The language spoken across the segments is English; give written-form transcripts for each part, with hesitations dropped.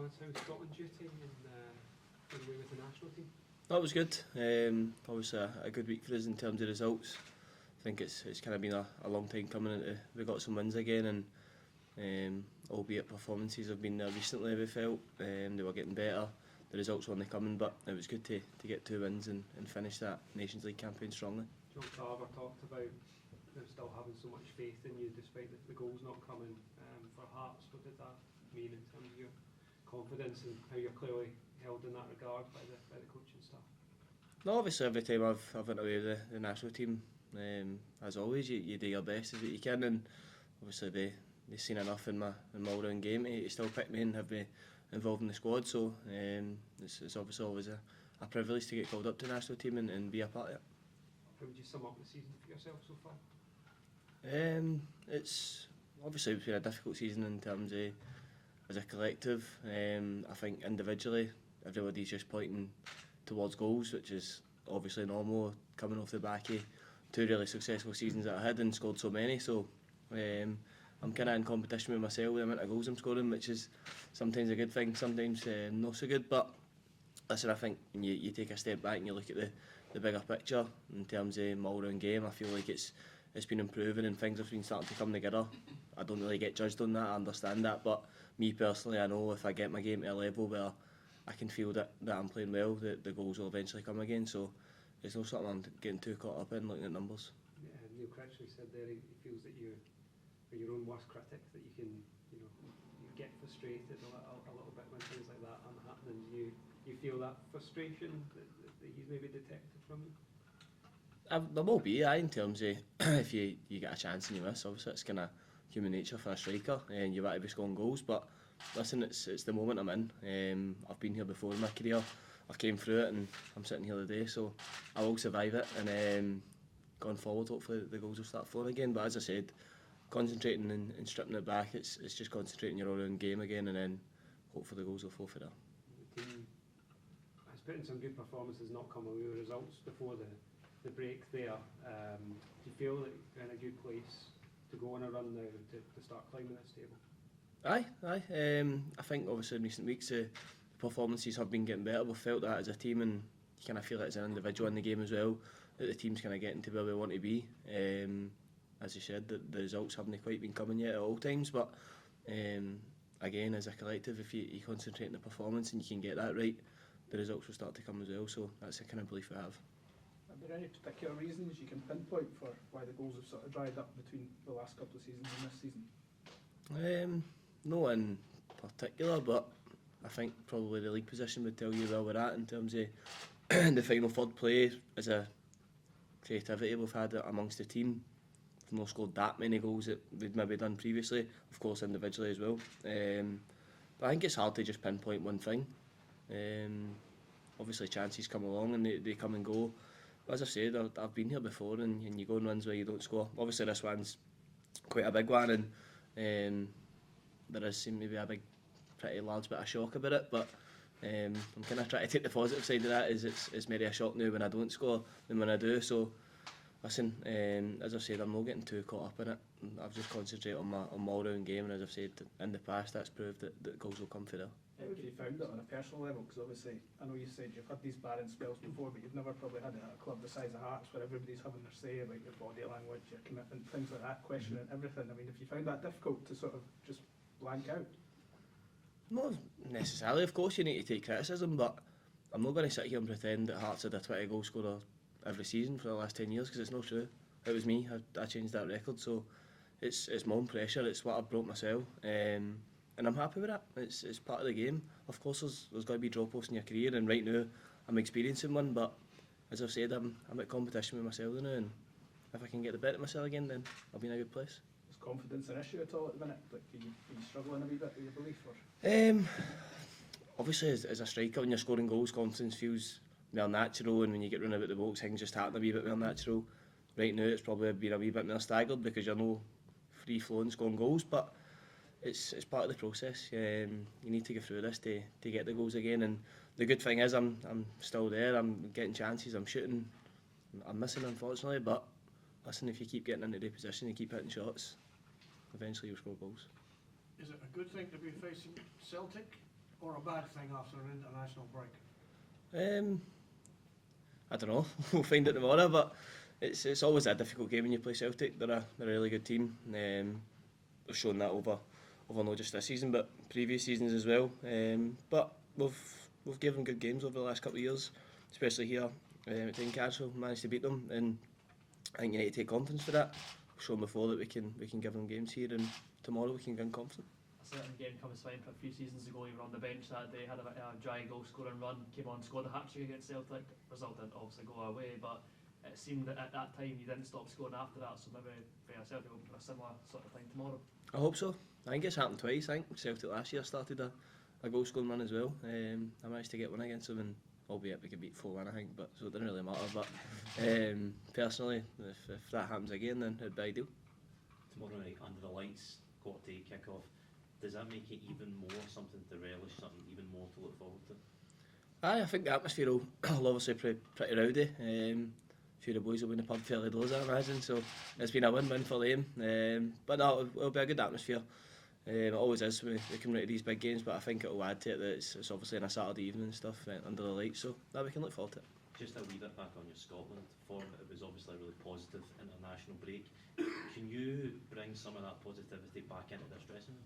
Lawrence, how was Scotland duty and going away with the national team? That was good. Obviously a good week for us in terms of results. I think it's kind of been a long time coming. We got some wins again, and albeit performances have been there recently, we felt they were getting better. The results were only coming, but it was good to get 2 wins and finish that Nations League campaign strongly. John Carver talked about them still having so much faith in you despite the goals not coming for Hearts. What did that mean in terms of your confidence and how you're clearly held in that regard by the coaching staff? No, obviously every time I've went away with the national team, as always, you do your best as what you can, and obviously they've seen enough in my all-round game to still pick me and have me involved in the squad. So it's obviously always a privilege to get called up to the national team and be a part of it. How would you sum up the season for yourself so far? It's obviously been a difficult season in terms of as a collective. I think individually everybody's just pointing towards goals, which is obviously normal coming off the back of 2 really successful seasons that I had and scored so many. So I'm kind of in competition with myself with the amount of goals I'm scoring, which is sometimes a good thing, sometimes not so good. But listen, I think when you take a step back and you look at the bigger picture in terms of my all-round game, I feel like it's been improving and things have been starting to come together. I don't really get judged on that, I understand that, but me personally, I know if I get my game to a level where I can feel that I'm playing well, that the goals will eventually come again. So it's not something I'm getting too caught up in looking at numbers. Yeah, Neil Critchley said there he feels that you're your own worst critic, that you can, you get frustrated a little bit when things like that aren't happening. Do you feel that frustration that he's maybe detected from you? There will be, in terms of if you get a chance and you miss. Obviously it's kind of human nature for a striker, and you want to be scoring goals. But listen, it's the moment I'm in. I've been here before in my career. I've came through it, and I'm sitting here today, so I will survive it. And going forward, hopefully the goals will start flowing again. But as I said, concentrating and stripping it back, it's just concentrating your own game again, and then hopefully the goals will flow for that. The team has put in some good performances, not come away with results before the break there. Do you feel that you're in a good place to go on a run now to start climbing this table? Aye. I think obviously in recent weeks the performances have been getting better. We've felt that as a team, and you kind of feel it as an individual in the game as well, that the team's kind of getting to where we want to be. As you said, the results haven't quite been coming yet at all times, but again, as a collective, if you concentrate on the performance and you can get that right, the results will start to come as well. So that's the kind of belief I have. Are there any particular reasons you can pinpoint for why the goals have sort of dried up between the last couple of seasons and this season? No in particular, but I think probably the league position would tell you where we're at in terms of the final third play. As a creativity we've had amongst the team, we've not scored that many goals that we'd maybe done previously, of course individually as well. But I think it's hard to just pinpoint one thing. Obviously chances come along and they come and go. But as I said, I've been here before, and you go on runs where you don't score. Obviously this one's quite a big one, and there does seem to be a pretty large bit of shock about it, but I'm kind of trying to take the positive side of that. Is it's maybe a shock now when I don't score than when I do. So listen, as I've said, I'm not getting too caught up in it. I've just concentrated on my all-round game, and as I've said in the past, that's proved that goals will come for that. How have you found it on a personal level? Because obviously, I know you said you've had these barren spells before, but you've never probably had it at a club the size of Hearts where everybody's having their say about your body language, your commitment, things like that, questioning everything. I mean, have you found that difficult to sort of just blank out? Not necessarily, of course you need to take criticism, but I'm not going to sit here and pretend that Hearts had a 20 goal scorer every season for the last 10 years, because it's not true. It was me, I changed that record, so it's my own pressure, it's what I brought myself, and I'm happy with that. It's part of the game. Of course there's got to be drop-offs in your career, and right now I'm experiencing one, but as I've said, I'm at competition with myself now, and if I can get the better of myself again, then I'll be in a good place. Is confidence an issue at all at the minute? Like, are you struggling a wee bit with your belief? Obviously as a striker, when you're scoring goals, confidence feels more natural, and when you get run about the box, things just happen a wee bit more natural. Right now it's probably been a wee bit more staggered because you're no free-flowing scoring goals, but it's part of the process. You need to go through this to get the goals again, and the good thing is I'm still there, I'm getting chances, I'm shooting, I'm missing unfortunately, but listen, if you keep getting into the position and keep hitting shots, eventually you'll score goals. Is it a good thing to be facing Celtic or a bad thing after an international break? I don't know. We'll find out tomorrow, but it's always a difficult game when you play Celtic. They're a really good team. They've shown that over not just this season, but previous seasons as well. But we've given good games over the last couple of years, especially here at Tynecastle. Managed to beat them, and I think you need to take confidence for that. We've shown before that we can give them games here, and tomorrow we can win confident. A certain game comes to mind a few seasons ago. You were on the bench that day, had a bit of a dry goal scoring run, came on, scored a hat-trick against Celtic. Result didn't obviously go away, but it seemed that at that time you didn't stop scoring after that. So maybe for yourself, you're hoping for a similar sort of thing tomorrow. I hope so. I think it's happened twice. I think Celtic last year started a goal scoring run as well. I managed to get one against them, and albeit we could beat 4-1, I think, but so it didn't really matter. But personally, if that happens again, then it'd be ideal. Tomorrow night under the lights, quarter to kick off. Does that make it even more something to relish, something even more to look forward to? I think the atmosphere will obviously be pretty rowdy. A few of the boys will be in the pub fairly close, I imagine, so it's been a win-win for them. But no, it'll be a good atmosphere. It always is when we come right to these big games, but I think it'll add to it that it's obviously on a Saturday evening and stuff under the lights, so that we can look forward to it. Just a wee bit back on your Scotland form, it was obviously a really positive international break. Can you bring some of that positivity back into this dressing room?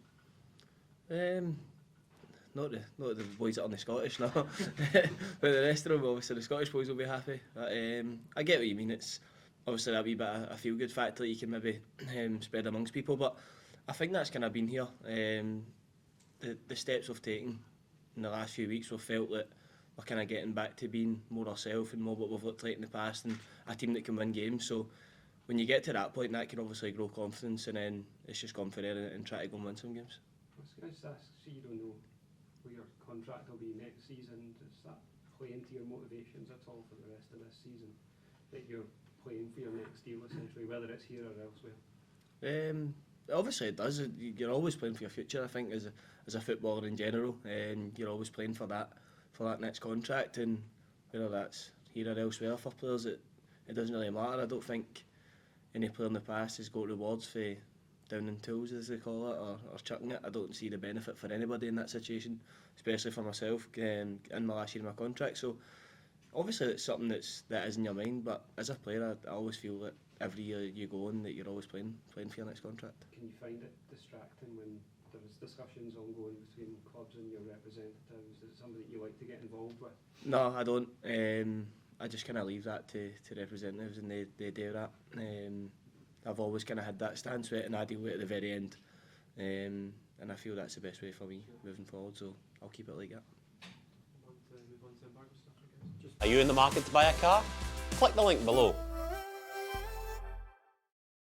Not the boys that are on the Scottish, no. But the rest of them, obviously the Scottish boys will be happy. But, I get what you mean. It's obviously that wee bit of a feel good factor that you can maybe spread amongst people. But I think that's kind of been here. The steps we've taken in the last few weeks, we've felt that we're kind of getting back to being more ourselves and more what we've looked like in the past, and a team that can win games. So when you get to that point, that can obviously grow confidence, and then it's just gone from there and try to go and win some games. I was going to just ask, so you don't know where your contract will be next season. Does that play into your motivations at all for the rest of this season? That you're playing for your next deal, essentially, whether it's here or elsewhere? Obviously it does. You're always playing for your future, I think, as a footballer in general. You're always playing for that next contract, and whether that's here or elsewhere for players, it doesn't really matter. I don't think any player in the past has got rewards for down in tools, as they call it, or chucking it. I don't see the benefit for anybody in that situation, especially for myself in my last year of my contract. So obviously it's something that is in your mind, but as a player I always feel that every year you go on that you're always playing for your next contract. Can you find it distracting when there's discussions ongoing between clubs and your representatives? Is it something that you like to get involved with? No, I don't. I just kind of leave that to representatives, and they do that. I've always kind of had that stance with it, and I deal with it at the very end. And I feel that's the best way for me moving forward, so I'll keep it like that. Are you in the market to buy a car? Click the link below.